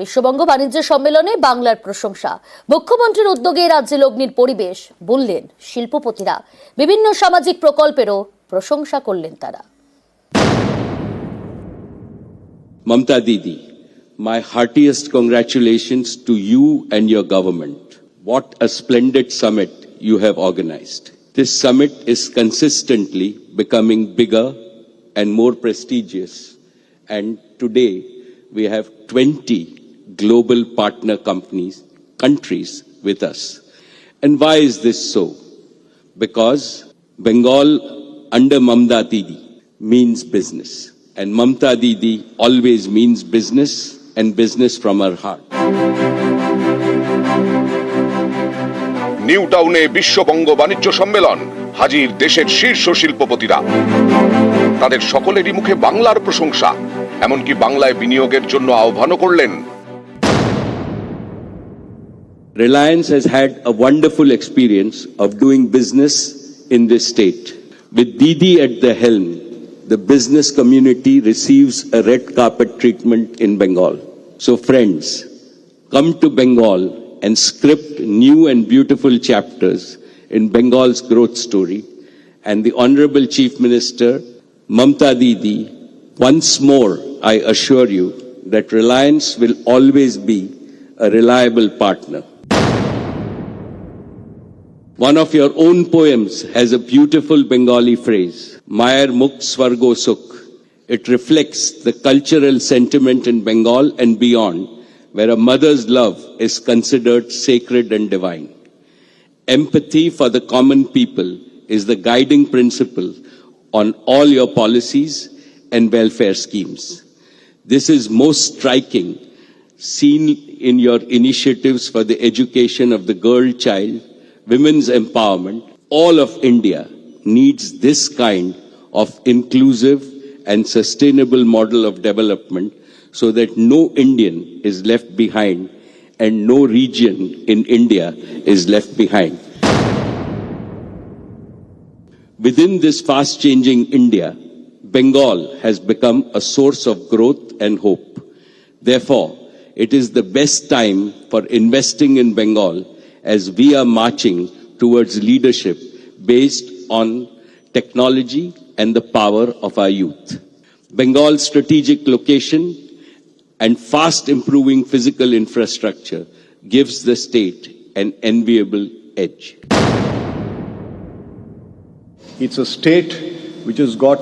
বিশ্ববঙ্গ বাণিজ্য সম্মেলনে বাংলার প্রশংসা। মুখ্যমন্ত্রীর উদ্যোগে রাজ্যে লগ্নির পরিবেশ, বললেন শিল্পপতিরা। বিভিন্ন সামাজিক প্রকল্পেরও প্রশংসা করলেন তারা। Mamta Didi, my heartiest congratulations to you and your government. What a splendid summit you have organized. This summit is consistently becoming bigger and more prestigious, and today we have 20 global partner countries with us. And why is this so? Because Bengal under Mamta Didi means business, and Mamta Didi always means business, and business from her heart. New টাউনে বিশ্ববঙ্গ বাণিজ্য সম্মেলন, হাজির দেশের শীর্ষ শিল্পপতিরা। তাদের সকলেরই মুখে বাংলার প্রশংসা, এমনকি বাংলায় বিনিয়োগের জন্য আহ্বানও করলেন। Reliance has had a wonderful experience of doing business in this state. With Didi at the helm, the business community receives a red carpet treatment in Bengal. So friends, come to Bengal and script new and beautiful chapters in Bengal's growth story. And the Honorable Chief Minister, Mamta Didi, once more I assure you that Reliance will always be a reliable partner. One of your own poems has a beautiful Bengali phrase, Mayar Mukt Swargo Sukh. It reflects the cultural sentiment in Bengal and beyond, where a mother's love is considered sacred and divine. Empathy for the common people is the guiding principle on all your policies and welfare schemes. This is most striking, seen in your initiatives for the education of the girl child, women's empowerment. All of India needs this kind of inclusive and sustainable model of development so that no Indian is left behind and no region in India is left behind. Within this fast-changing India, Bengal has become a source of growth and hope. Therefore, it is the best time for investing in Bengal as we are marching towards leadership based on technology and the power of our youth. Bengal's strategic location and fast improving physical infrastructure gives the state an enviable edge. It's a state which has got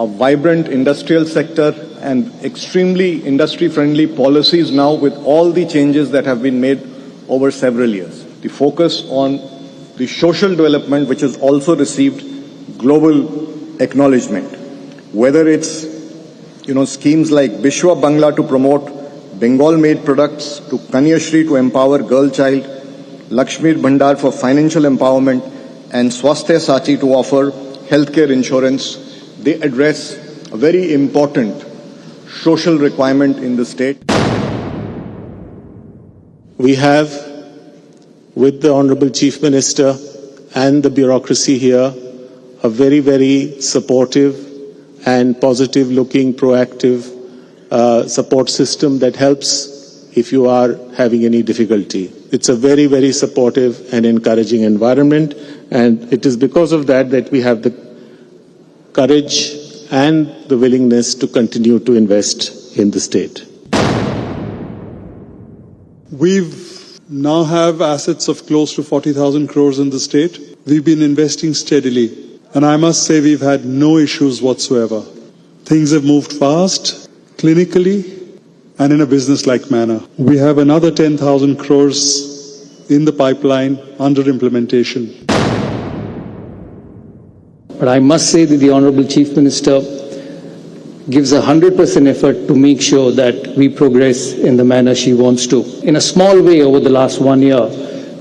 a vibrant industrial sector and extremely industry-friendly policies now, with all the changes that have been made over several years. The focus on the social development, which has also received global acknowledgement, whether it's schemes like Bishwa Bangla to promote Bengal-made products, to Kanyashri to empower girl child, Lakshmir Bhandar for financial empowerment, and Swasthya Sathi to offer healthcare insurance. They address a very important social requirement in the state. We have, with the Honorable Chief Minister and the bureaucracy here, a very, very supportive and positive-looking, proactive support system that helps if you are having any difficulty. It's a very, very supportive and encouraging environment, and it is because of that that we have the courage and the willingness to continue to invest in the state. We've now have assets of close to 40,000 crores in the state. We've been investing steadily, and I must say we've had no issues whatsoever. Things have moved fast, clinically, and in a business-like manner. We have another 10,000 crores in the pipeline under implementation. But I must say that the Honorable Chief Minister gives 100% effort to make sure that we progress in the manner she wants to. In a small way, over the last 1 year,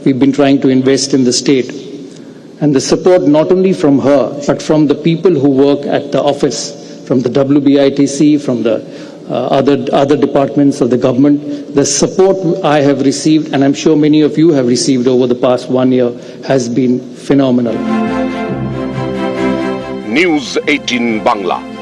we've been trying to invest in the state. And the support not only from her, but from the people who work at the office, from the WBITC, from the other departments of the government, the support I have received, and I'm sure many of you have received over the past 1 year, has been phenomenal. News 18 Bangla.